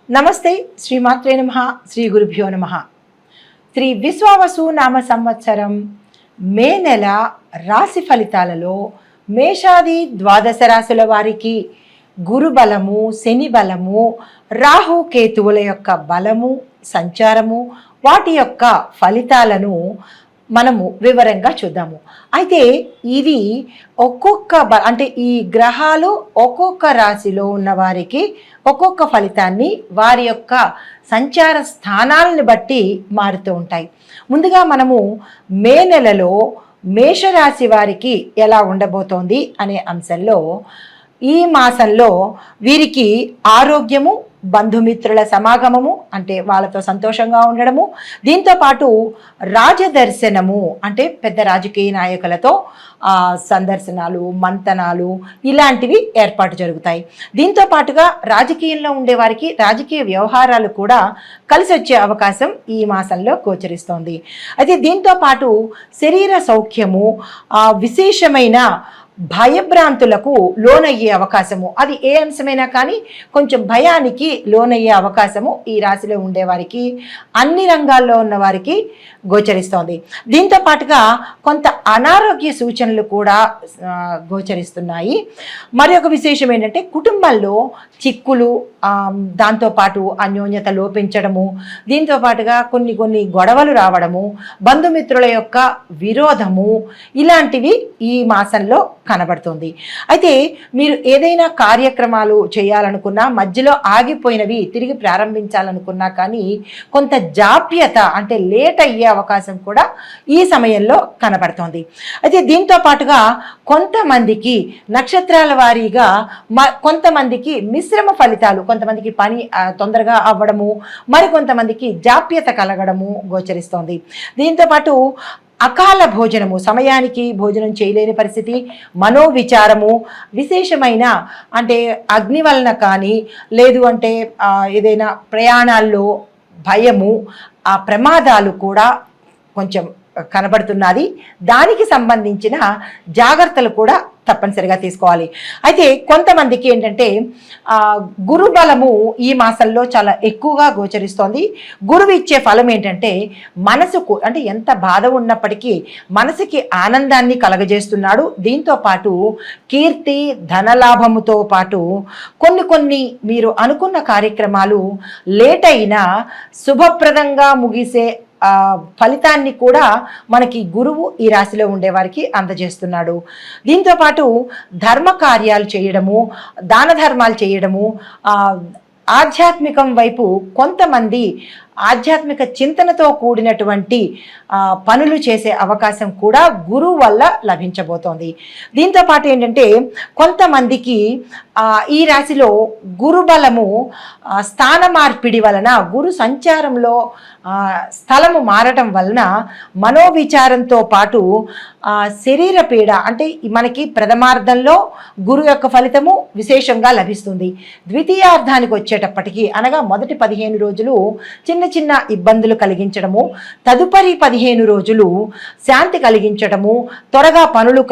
నమస్తే. శ్రీమాత్రే నమః. శ్రీ గురుభ్యో నమః. శ్రీ విశ్వావసు నామ సంవత్సరం మే నెల రాశి ఫలితాలలో మేషాది ద్వాదశ రాశుల వారికి గురు బలము, శని బలము, రాహు కేతువుల యొక్క బలము, సంచారము, వాటి యొక్క ఫలితాలను మనము వివరంగా చూద్దాము. అయితే ఇది అంటే ఈ గ్రహాలు ఒక్కొక్క రాశిలో ఉన్న వారికి ఒక్కొక్క ఫలితాన్ని వారి యొక్క సంచార స్థానాలను బట్టి మారుతూ ఉంటాయి. ముందుగా మనము మే నెలలో మేషరాశి వారికి ఎలా ఉండబోతోంది అనే అంశంలో, ఈ మాసంలో వీరికి ఆరోగ్యము, బంధుమిత్రుల సమాగమము అంటే వాళ్ళతో సంతోషంగా ఉండడము, దీంతోపాటు రాజదర్శనము అంటే పెద్ద రాజకీయ నాయకులతో సందర్శనాలు, మంతనాలు ఇలాంటివి ఏర్పాటు జరుగుతాయి. దీంతో పాటుగా రాజకీయంలో ఉండేవారికి రాజకీయ వ్యవహారాలు కూడా కలిసి వచ్చే అవకాశం ఈ మాసంలో గోచరిస్తోంది. అయితే దీంతో పాటు శరీర సౌఖ్యము, విశేషమైన భయభ్రాంతులకు లోనయ్యే అవకాశము, అది ఏ అంశమైనా కానీ కొంచెం భయానికి లోనయ్యే అవకాశము ఈ రాశిలో ఉండేవారికి, అన్ని రంగాల్లో ఉన్న వారికి గోచరిస్తోంది. దీంతో పాటుగా కొంత అనారోగ్య సూచనలు కూడా గోచరిస్తున్నాయి. మరి ఒక విశేషం ఏంటంటే కుటుంబంలో చిక్కులు, దాంతోపాటు అన్యోన్యత లోపించడము, దీంతో పాటుగా కొన్ని గొడవలు రావడము, బంధుమిత్రుల యొక్క విరోధము, ఇలాంటివి ఈ మాసంలో కనబడుతుంది. అయితే మీరు ఏదైనా కార్యక్రమాలు చేయాలనుకున్నా, మధ్యలో ఆగిపోయినవి తిరిగి ప్రారంభించాలనుకున్నా కానీ కొంత జాప్యత అంటే లేట్ అయ్యే అవకాశం కూడా ఈ సమయంలో కనబడుతోంది. అయితే దీంతో పాటుగా కొంతమందికి నక్షత్రాల వారీగా కొంతమందికి మిశ్రమ ఫలితాలు, కొంతమందికి పని తొందరగా అవ్వడము, మరికొంతమందికి జాప్యత కలగడము గోచరిస్తోంది. దీంతోపాటు అకాల భోజనము, సమయానికి భోజనం చేయలేని పరిస్థితి, మనోవిచారము, విశేషమైన అంటే అగ్ని వలన కానీ లేదు అంటే ఏదైనా ప్రయాణాల్లో భయము, ఆ ప్రమాదాలు కూడా కొంచెం కనబడుతున్నది. దానికి సంబంధించిన జాగ్రత్తలు కూడా తప్పనిసరిగా తీసుకోవాలి. అయితే కొంతమందికి ఏంటంటే గురు బలము ఈ మాసంలో చాలా ఎక్కువగా గోచరిస్తోంది. గురువు ఇచ్చే ఫలం ఏంటంటే మనసుకు అంటే ఎంత బాధ ఉన్నప్పటికీ మనసుకి ఆనందాన్ని కలగజేస్తున్నాడు. దీంతో పాటు కీర్తి, ధనలాభముతో పాటు కొన్ని మీరు అనుకున్న కార్యక్రమాలు లేట్ అయినా శుభప్రదంగా ముగిసే ఫలితాన్ని కూడా మనకి గురువు ఈ రాశిలో ఉండేవారికి అందజేస్తున్నాడు. దీంతో పాటు ధర్మ కార్యాలు చేయడము, దాన ధర్మాలు చేయడము, ఆధ్యాత్మికం వైపు కొంతమంది ఆధ్యాత్మిక చింతనతో కూడినటువంటి పనులు చేసే అవకాశం కూడా గురువు వల్ల లభించబోతోంది. దీంతో పాటు ఏంటంటే కొంతమందికి ఈ రాశిలో గురు బలము స్థాన మార్పిడి వలన, గురు సంచారంలో స్థలము మారటం వలన మనోవిచారంతో పాటు శరీర పీడ అంటే మనకి ప్రథమార్థంలో గురు యొక్క ఫలితము విశేషంగా లభిస్తుంది. ద్వితీయార్థానికి వచ్చేటప్పటికి అనగా మొదటి 15 రోజులు చిన్న ఇబ్బందులు కలిగించడము, తదుపరి 15 రోజులు శాంతి కలిగించడము, త్వరగా పనులు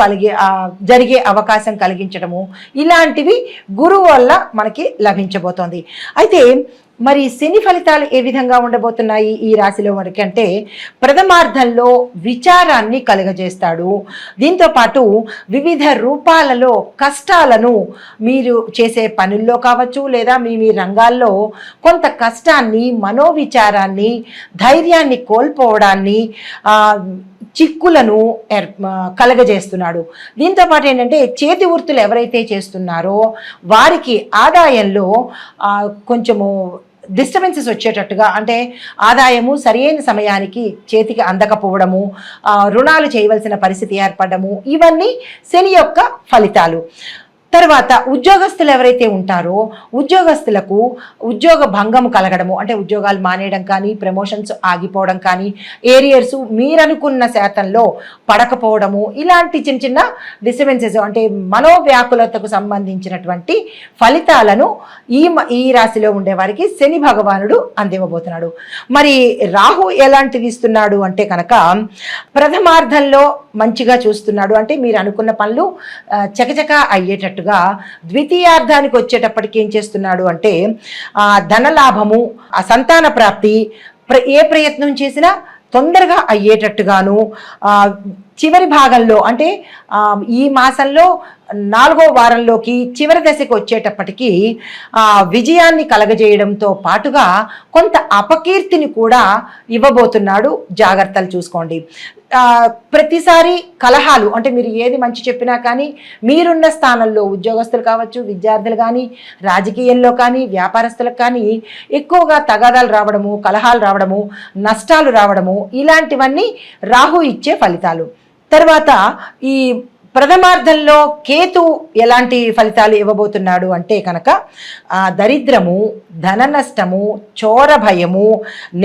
జరిగే అవకాశం కలిగించడము, ఇలాంటివి గురువు వల్ల మనకి లభించబోతోంది. అయితే మరి శని ఫలితాలు ఏ విధంగా ఉండబోతున్నాయి ఈ రాశిలో వరకు అంటే, ప్రథమార్థంలో విచారాన్ని కలుగజేస్తాడు. దీంతో పాటు వివిధ రూపాలలో కష్టాలను మీరు చేసే పనుల్లో కావచ్చు, లేదా మీ రంగాల్లో కొంత కష్టాన్ని, మనోవిచారాన్ని, ధైర్యాన్ని కోల్పోవడాన్ని, చిక్కులను కలగజేస్తున్నాడు. దీంతో పాటు ఏంటంటే చేతి వృత్తులు ఎవరైతే చేస్తున్నారో వారికి ఆదాయంలో కొంచెము డిస్టర్బెన్సెస్ వచ్చేటట్టుగా, అంటే ఆదాయము సరైన సమయానికి చేతికి అందకపోవడము, రుణాలు చేయవలసిన పరిస్థితి ఏర్పడము, ఇవన్నీ శని యొక్క ఫలితాలు. తర్వాత ఉద్యోగస్తులు ఎవరైతే ఉంటారో ఉద్యోగస్తులకు ఉద్యోగ భంగము కలగడము, అంటే ఉద్యోగాలు మానేయడం కానీ, ప్రమోషన్స్ ఆగిపోవడం కానీ, ఏరియర్స్ మీరనుకున్న శాతంలో పడకపోవడము, ఇలాంటి చిన్న డిస్టర్బెన్సెస్ అంటే మనోవ్యాకులతకు సంబంధించినటువంటి ఫలితాలను ఈ రాశిలో ఉండేవారికి శని భగవానుడు అందివ్వబోతున్నాడు. మరి రాహు ఎలాంటిది ఇస్తున్నాడు అంటే కనుక ప్రథమార్థంలో మంచిగా చూస్తున్నాడు, అంటే మీరు అనుకున్న పనులు చకచక అయ్యేటట్టు చెప్పినట్టుగా ద్వితీయార్థానికి వచ్చేటప్పటికి ఏం చేస్తున్నాడు అంటే ధనలాభము, సంతాన ప్రాప్తి, ఏ ప్రయత్నం చేసినా తొందరగా అయ్యేటట్టుగాను, చివరి భాగంలో అంటే ఈ మాసంలో 4వ వారంలోకి చివరి దశకు వచ్చేటప్పటికి విజయాన్ని కలగజేయడంతో పాటుగా కొంత అపకీర్తిని కూడా ఇవ్వబోతున్నాడు. జాగ్రత్తలు చూసుకోండి. ప్రతిసారి కలహాలు అంటే మీరు ఏది మంచి చెప్పినా కానీ మీరున్న స్థానంలో ఉద్యోగస్తులు కావచ్చు, విద్యార్థులు కానీ, రాజకీయంలో కానీ, వ్యాపారస్తులకు కానీ ఎక్కువగా తగాదాలు రావడము, కలహాలు రావడము, నష్టాలు రావడము ఇలాంటివన్నీ రాహు ఇచ్చే ఫలితాలు. తర్వాత ఈ ప్రథమార్థంలో కేతు ఎలాంటి ఫలితాలు ఇవ్వబోతున్నాడు అంటే కనుక దరిద్రము, ధన నష్టము, చోర భయము,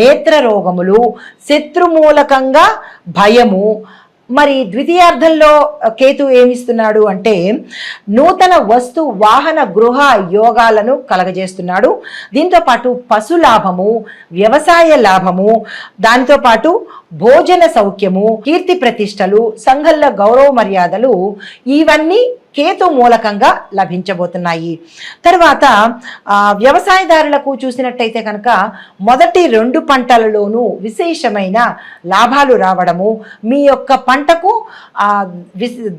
నేత్ర రోగములు, శత్రుమూలకంగా భయము. మరి ద్వితీయార్థంలో కేతు ఏమిస్తున్నాడు అంటే నూతన వస్తు వాహన గృహ యోగాలను కలగజేస్తున్నాడు. దీంతో పాటు పశు లాభము, వ్యవసాయ లాభము, దానితో పాటు భోజన సౌఖ్యము, కీర్తి ప్రతిష్టలు, సంఘంలో గౌరవ మర్యాదలు ఇవన్నీ కేతు మూలకంగా లభించబోతున్నాయి. తర్వాత వ్యవసాయదారులకు చూసినట్టయితే కనుక మొదటి 2 పంటలలోనూ విశేషమైన లాభాలు రావడము, మీ యొక్క పంటకు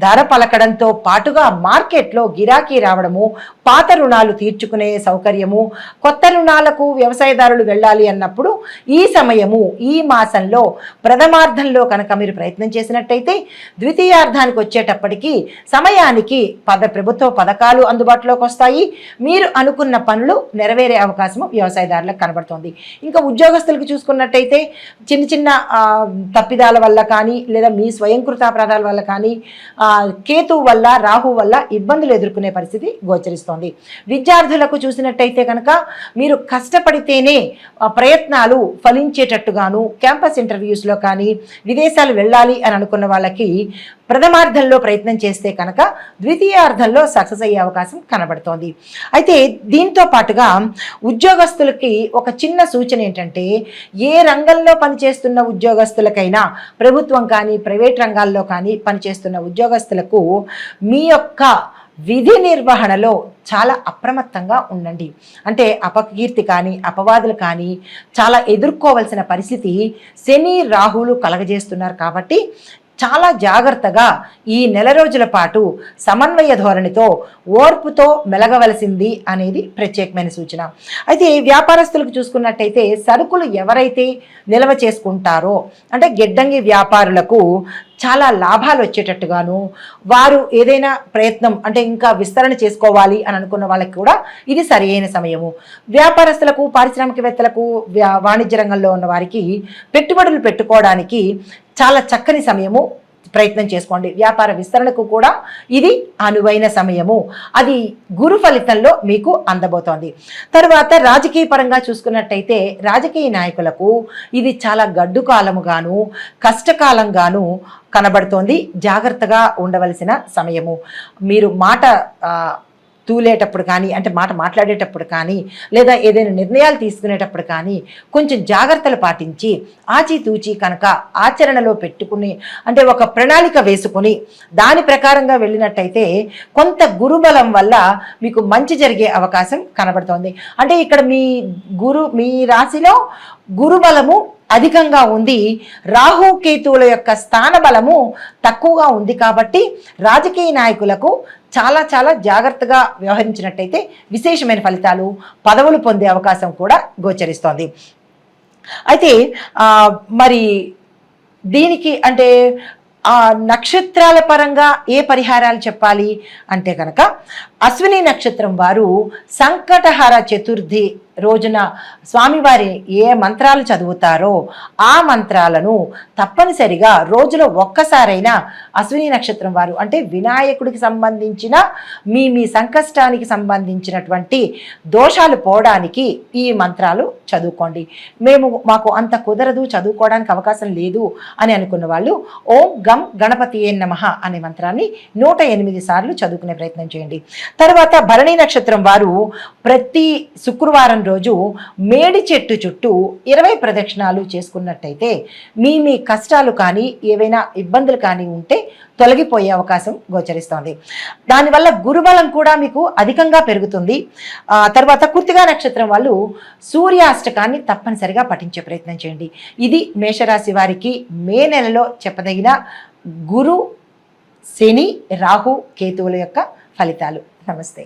ధర పలకడంతో పాటుగా మార్కెట్లో గిరాకీ రావడము, పాత రుణాలు తీర్చుకునే సౌకర్యము, కొత్త రుణాలకు వ్యవసాయదారులు వెళ్ళాలి అన్నప్పుడు ఈ సమయము, ఈ మాసంలో ప్రథమార్థంలో కనుక మీరు ప్రయత్నం చేసినట్టయితే ద్వితీయార్థానికి వచ్చేటప్పటికి సమయానికి ప్రభుత్వ పథకాలు అందుబాటులోకి వస్తాయి. మీరు అనుకున్న పనులు నెరవేరే అవకాశం వ్యవసాయదారులకు కనబడుతోంది. ఇంకా ఉద్యోగస్తులకు చూసుకున్నట్టయితే చిన్న చిన్న తప్పిదాల వల్ల కానీ లేదా మీ స్వయంకృతాపరాధాల వల్ల కానీ కేతు వల్ల, రాహు వల్ల ఇబ్బందులు ఎదుర్కొనే పరిస్థితి గోచరిస్తోంది. విద్యార్థులకు చూసినట్టయితే కనుక మీరు కష్టపడితేనే ప్రయత్నాలు ఫలించేటట్టుగాను, క్యాంపస్ ఇంటర్వ్యూస్లో కానీ విదేశాలు వెళ్ళాలి అని అనుకున్న వాళ్ళకి ప్రథమార్థంలో ప్రయత్నం చేస్తే కనుక ద్వితీయార్థంలో సక్సెస్ అయ్యే అవకాశం కనబడుతోంది. అయితే దీంతో పాటుగా ఉద్యోగస్తులకి ఒక చిన్న సూచన ఏంటంటే ఏ రంగంలో పనిచేస్తున్న ఉద్యోగస్తులకైనా, ప్రభుత్వం కానీ ప్రైవేట్ రంగాల్లో కానీ పనిచేస్తున్న ఉద్యోగస్తులకు మీ యొక్క విధి నిర్వహణలో చాలా అప్రమత్తంగా ఉండండి. అంటే అపకీర్తి కానీ, అపవాదులు కానీ చాలా ఎదుర్కోవాల్సిన పరిస్థితి శని, రాహులు కలగజేస్తున్నారు. కాబట్టి చాలా జాగ్రత్తగా ఈ నెల రోజుల పాటు సమన్వయ ధోరణితో, ఓర్పుతో మెలగవలసింది అనేది ప్రత్యేకమైన సూచన. అయితే వ్యాపారస్తులకు చూసుకున్నట్టయితే సరుకులు ఎవరైతే నిల్వ చేసుకుంటారో అంటే గిడ్డంగి వ్యాపారులకు చాలా లాభాలు వచ్చేటట్టుగాను, వారు ఏదైనా ప్రయత్నం అంటే ఇంకా విస్తరణ చేసుకోవాలి అని అనుకున్న వాళ్ళకి కూడా ఇది సరి అయిన సమయము. వ్యాపారస్తులకు, పారిశ్రామికవేత్తలకు, వాణిజ్య రంగంలో ఉన్న వారికి పెట్టుబడులు పెట్టుకోవడానికి చాలా చక్కని సమయము. ప్రయత్నం చేసుకోండి. వ్యాపార విస్తరణకు కూడా ఇది అనువైన సమయము. అది గురు ఫలితంలో మీకు అందబోతోంది. తర్వాత రాజకీయ పరంగా చూసుకున్నట్టయితే రాజకీయ నాయకులకు ఇది చాలా గడ్డు కాలముగాను, కష్టకాలంగాను కనబడుతోంది. జాగ్రత్తగా ఉండవలసిన సమయము. మీరు మాట తూలేటప్పుడు కానీ, అంటే మాట మాట్లాడేటప్పుడు కానీ, లేదా ఏదైనా నిర్ణయాలు తీసుకునేటప్పుడు కానీ కొంచెం జాగ్రత్తలు పాటించి ఆచితూచి కనుక ఆచరణలో పెట్టుకుని, అంటే ఒక ప్రణాళిక వేసుకుని దాని ప్రకారంగా వెళ్ళినట్టయితే కొంత గురుబలం వల్ల మీకు మంచి జరిగే అవకాశం కనబడుతోంది. అంటే ఇక్కడ మీ రాశిలో గురుబలము అధికంగా ఉంది, రాహుకేతువుల యొక్క స్థాన బలము తక్కువగా ఉంది. కాబట్టి రాజకీయ నాయకులకు చాలా చాలా జాగ్రత్తగా వ్యవహరించినట్టయితే విశేషమైన ఫలితాలు, పదవులు పొందే అవకాశం కూడా గోచరిస్తోంది. అయితే మరి దీనికి అంటే నక్షత్రాల పరంగా ఏ పరిహారాలు చెప్పాలి అంటే కనుక అశ్విని నక్షత్రం వారు సంకటహర చతుర్థి రోజున స్వామివారి ఏ మంత్రాలు చదువుతారో ఆ మంత్రాలను తప్పనిసరిగా రోజులో ఒక్కసారైనా అశ్విని నక్షత్రం వారు, అంటే వినాయకుడికి సంబంధించిన మీ సంకష్టానికి సంబంధించినటువంటి దోషాలు పోవడానికి ఈ మంత్రాలు చదువుకోండి. మాకు అంత కుదరదు, చదువుకోవడానికి అవకాశం లేదు అని అనుకున్న వాళ్ళు ఓం గం గణపతియే నమః అనే మంత్రాన్ని 108 సార్లు చదువుకునే ప్రయత్నం చేయండి. తర్వాత భరణి నక్షత్రం వారు ప్రతి శుక్రవారం రోజు మేడి చెట్టు చుట్టూ 20 ప్రదక్షిణాలు చేసుకున్నట్టయితే మీ కష్టాలు కానీ ఏవైనా ఇబ్బందులు కానీ ఉంటే తొలగిపోయే అవకాశం గోచరిస్తోంది. దానివల్ల గురుబలం కూడా మీకు అధికంగా పెరుగుతుంది. తర్వాత కృత్తికా నక్షత్రం వాళ్ళు సూర్యాష్టకాన్ని తప్పనిసరిగా పఠించే ప్రయత్నం చేయండి. ఇది మేషరాశి వారికి మే నెలలో చెప్పదగిన గురు, శని, రాహు, కేతువుల యొక్క ఫలితాలు. నమస్తే.